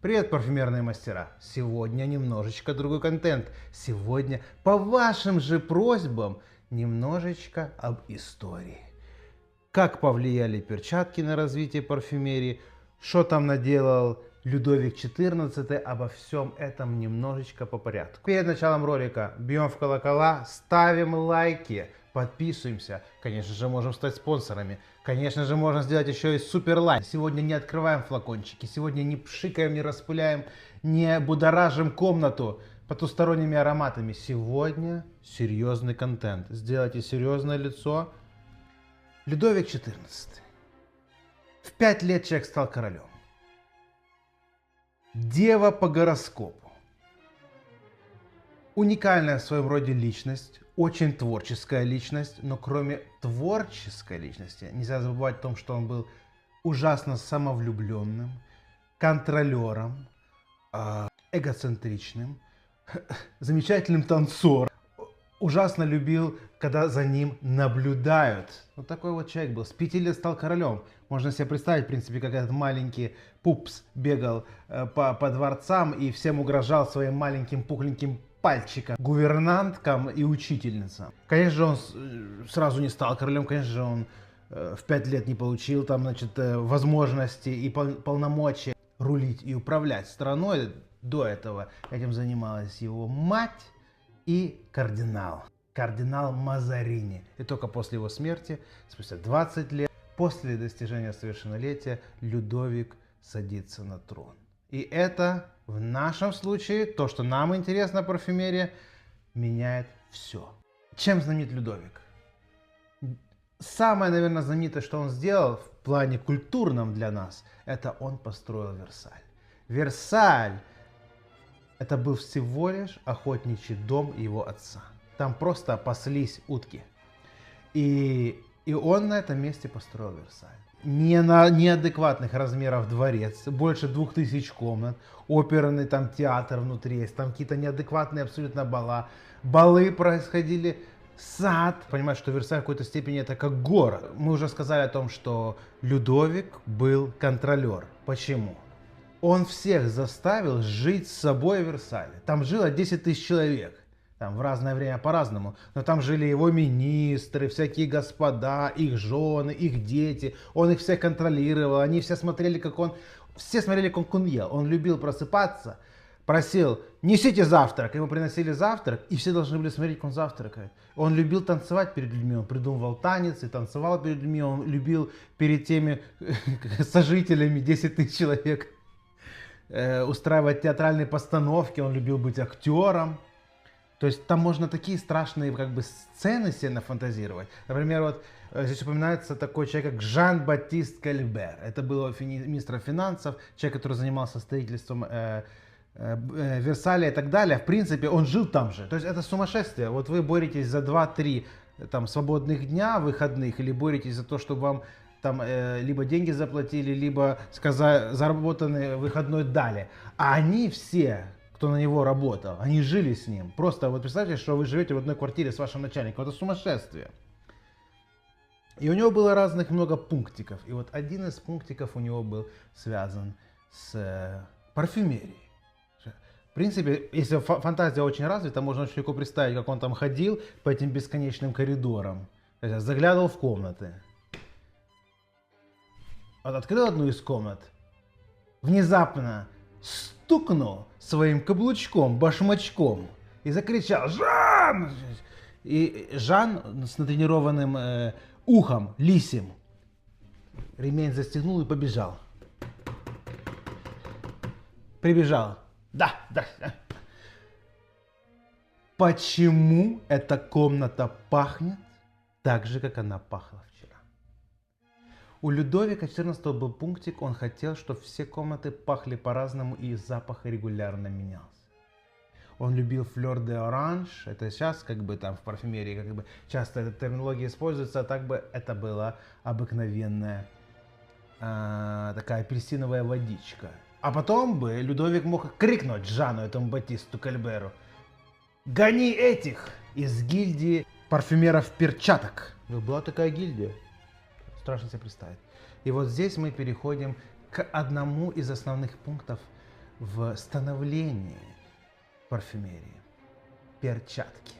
Привет, парфюмерные мастера! Сегодня немножечко другой контент. Сегодня, по вашим же просьбам, немножечко об истории. Как повлияли перчатки на развитие парфюмерии, что там наделал Людовик XIV, обо всем этом немножечко по порядку. Перед началом ролика бьем в колокола, ставим лайки, подписываемся. Конечно же, можем стать спонсорами. Конечно же, можно сделать еще и супер лайк. Сегодня не открываем флакончики, сегодня не пшикаем, не распыляем, не будоражим комнату потусторонними ароматами. Сегодня серьезный контент. Сделайте серьезное лицо. Людовик XIV. В 5 лет человек стал королем. Дева по гороскопу. Уникальная в своем роде личность, очень творческая личность, но кроме творческой личности, нельзя забывать о том, что он был ужасно самовлюбленным, контролером, эгоцентричным, замечательным танцором. Ужасно любил, когда за ним наблюдают. Вот такой вот человек был. С 5 лет стал королем. Можно себе представить, в принципе, как этот маленький пупс бегал по дворцам и всем угрожал своим маленьким пухленьким пальчиком, гувернанткам и учительницам. Конечно же, он сразу не стал королем, конечно же, он в 5 лет не получил там, значит, возможности и полномочия рулить и управлять страной. До этого этим занималась его мать и кардинал Мазарини. И только после его смерти, спустя 20 лет, после достижения совершеннолетия, Людовик садится на трон. И это в нашем случае, то, что нам интересно парфюмерия, меняет все. Чем знаменит Людовик? Самое, наверное, знаменитое, что он сделал в плане культурном для нас, это он построил Версаль. Версаль — это был всего лишь охотничий дом его отца. Там просто паслись утки. И он на этом месте построил Версаль. Неадекватных размеров дворец, больше 2000 комнат, оперный там театр внутри есть, там какие-то неадекватные абсолютно бала. Балы происходили, сад. Понимаешь, что Версаль в какой-то степени это как город. Мы уже сказали о том, что Людовик был контролер. Почему? Он всех заставил жить с собой в Версале. Там жило 10 тысяч человек. Там в разное время по-разному. Но там жили его министры, всякие господа, их жены, их дети. Он их всех контролировал. Они все смотрели, как он... Все смотрели, как он ел. Он любил просыпаться. Просил, несите завтрак. Ему приносили завтрак, и все должны были смотреть, как он завтракает. Он любил танцевать перед людьми. Он придумывал танец и танцевал перед людьми. Он любил перед теми сожителями 10 тысяч человек устраивать театральные постановки, он любил быть актером. То есть там можно такие страшные как бы сцены себе нафантазировать. Например, вот здесь упоминается такой человек, как Жан-Батист Кальбер. Это был министр финансов, человек, который занимался строительством Версаля и так далее. В принципе, он жил там же. То есть это сумасшествие. Вот вы боретесь за 2-3 там свободных дня, выходных, или боретесь за то, чтобы вам там либо деньги заплатили, либо заработанный выходной дали. А они все, кто на него работал, они жили с ним. Просто вот представьте, что вы живете в одной квартире с вашим начальником. Это сумасшествие. И у него было разных много пунктиков. И вот один из пунктиков у него был связан с парфюмерией. В принципе, если фантазия очень развита, можно очень легко представить, как он там ходил по этим бесконечным коридорам. Заглядывал в комнаты. Он открыл одну из комнат, внезапно стукнул своим каблучком, башмачком и закричал «Жан!». И Жан с натренированным ухом, лисим, ремень застегнул и побежал. Прибежал. Да. Почему эта комната пахнет так же, как она пахла вчера? У Людовика XIV был пунктик, он хотел, чтобы все комнаты пахли по-разному и запах регулярно менялся. Он любил флёр де оранж, это сейчас как бы там в парфюмерии как бы часто эта терминология используется, а так бы это была обыкновенная такая апельсиновая водичка. А потом бы Людовик мог крикнуть Жану, этому Батисту Кальберу: «Гони этих из гильдии парфюмеров перчаток!» Была такая гильдия. Страшно себе представить. И вот здесь мы переходим к одному из основных пунктов в становлении парфюмерии. Перчатки.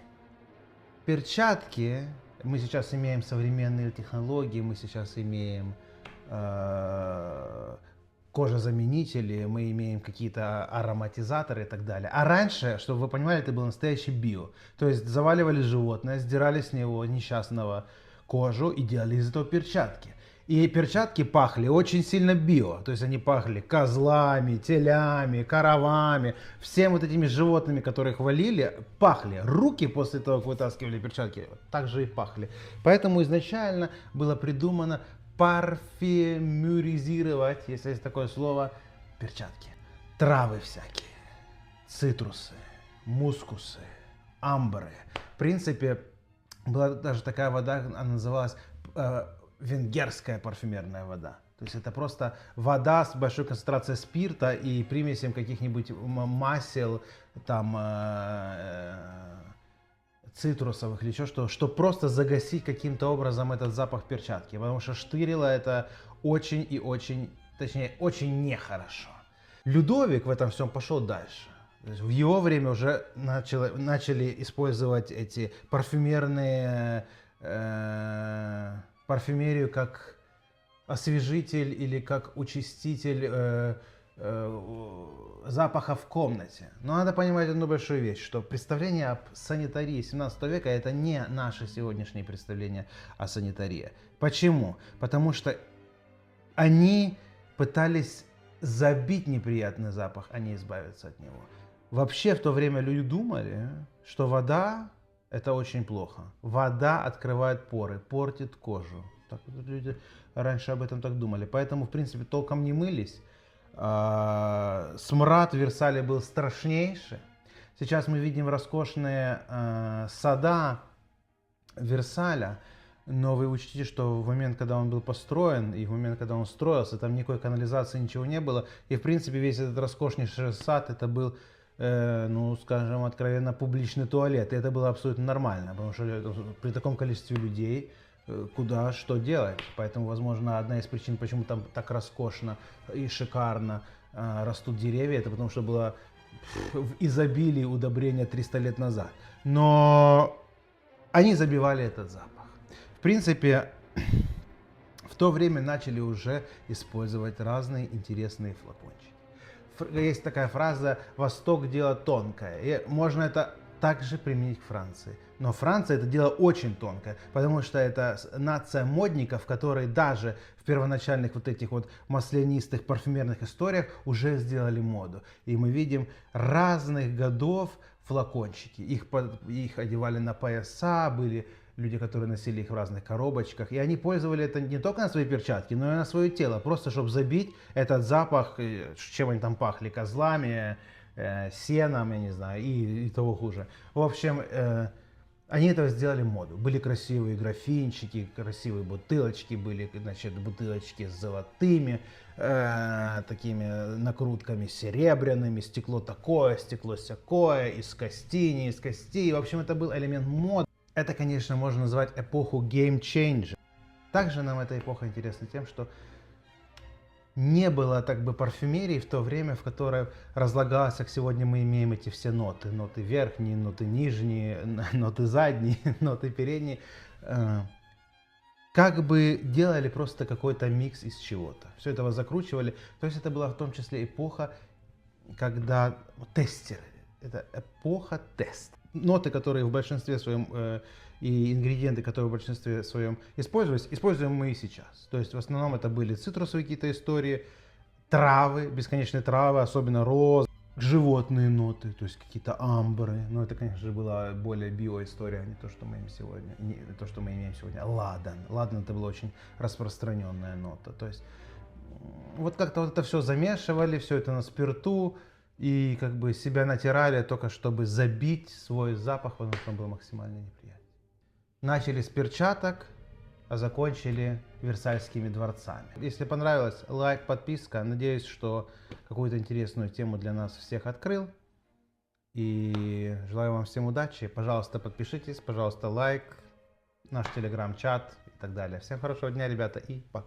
Перчатки, мы сейчас имеем современные технологии, мы сейчас имеем кожезаменители, мы имеем какие-то ароматизаторы и так далее. А раньше, чтобы вы понимали, это был настоящий био. То есть заваливали животное, сдирали с него несчастного кожу и делали из этого перчатки. И перчатки пахли очень сильно био, то есть они пахли козлами, телями, коровами, всем вот этими животными, которых валили, пахли. Руки после того, как вытаскивали перчатки, также и пахли. Поэтому изначально было придумано парфюмеризировать, если есть такое слово, перчатки. Травы всякие, цитрусы, мускусы, амбры. В принципе, была даже такая вода, она называлась венгерская парфюмерная вода. То есть это просто вода с большой концентрацией спирта и примесям каких-нибудь масел, там, цитрусовых или еще что, чтобы просто загасить каким-то образом этот запах перчатки. Потому что штырило это очень и очень, точнее, очень нехорошо. Людовик в этом всем пошел дальше. То есть в его время уже начали использовать эти парфюмерные парфюмерию как освежитель или как участитель запаха в комнате. Но надо понимать одну большую вещь, что представление об санитарии 17 века это не наше сегодняшнее представление о санитарии. Почему? Потому что они пытались забить неприятный запах, а не избавиться от него. Вообще в то время люди думали, что вода это очень плохо. Вода открывает поры, портит кожу. Так вот люди раньше об этом так думали. Поэтому, в принципе, толком не мылись. Смрад в Версале был страшнейший. Сейчас мы видим роскошные сада Версаля. Но вы учтите, что в момент, когда он был построен, и в момент, когда он строился, там никакой канализации, ничего не было. И, в принципе, весь этот роскошнейший сад, это был ну, скажем, откровенно публичный туалет. И это было абсолютно нормально, потому что при таком количестве людей куда что делать. Поэтому, возможно, одна из причин, почему там так роскошно и шикарно растут деревья, это потому что было в изобилии удобрения 300 лет назад. Но они забивали этот запах. В принципе, в то время начали уже использовать разные интересные флакончики. Есть такая фраза «Восток – дело тонкое». И можно это также применить к Франции. Но Франция это дело очень тонкое, потому что это нация модников, которые даже в первоначальных вот этих вот маслянистых парфюмерных историях уже сделали моду. И мы видим разных годов флакончики. Их одевали на пояса, были люди, которые носили их в разных коробочках. И они пользовали это не только на свои перчатки, но и на свое тело. Просто чтобы забить этот запах, чем они там пахли, козлами, сеном, я не знаю, и того хуже. В общем, они этого сделали моду. Были красивые графинчики, красивые бутылочки, были, значит, бутылочки с золотыми такими накрутками серебряными, стекло такое, стекло сякое, из кости, не из кости. В общем, это был элемент моды. Это, конечно, можно назвать эпоху Game Changer. Также нам эта эпоха интересна тем, что не было так бы парфюмерии в то время, в которой разлагалось, как сегодня мы имеем эти все ноты. Ноты верхние, ноты нижние, ноты задние, ноты передние. Как бы делали просто какой-то микс из чего-то. Все это закручивали. То есть это была в том числе эпоха, когда тестеры. Это эпоха тест. Ноты, которые в большинстве своем и ингредиенты, которые в большинстве своем использовались, используем мы и сейчас. То есть в основном это были цитрусовые какие-то истории, травы, бесконечные травы, особенно роз, животные ноты, то есть какие-то амбры. Но это, конечно же, была более биоистория, а не то, что мы имеем сегодня. Не то, что мы имеем сегодня. Ладан. Ладан это была очень распространенная нота. То есть вот как-то вот это все замешивали, все это на спирту. И как бы себя натирали только чтобы забить свой запах, потому что он был максимально неприятен. Начали с перчаток, а закончили Версальскими дворцами. Если понравилось, лайк, подписка. Надеюсь, что какую-то интересную тему для нас всех открыл. И желаю вам всем удачи. Пожалуйста, подпишитесь, пожалуйста, лайк, наш телеграм-чат и так далее. Всем хорошего дня, ребята, и пока.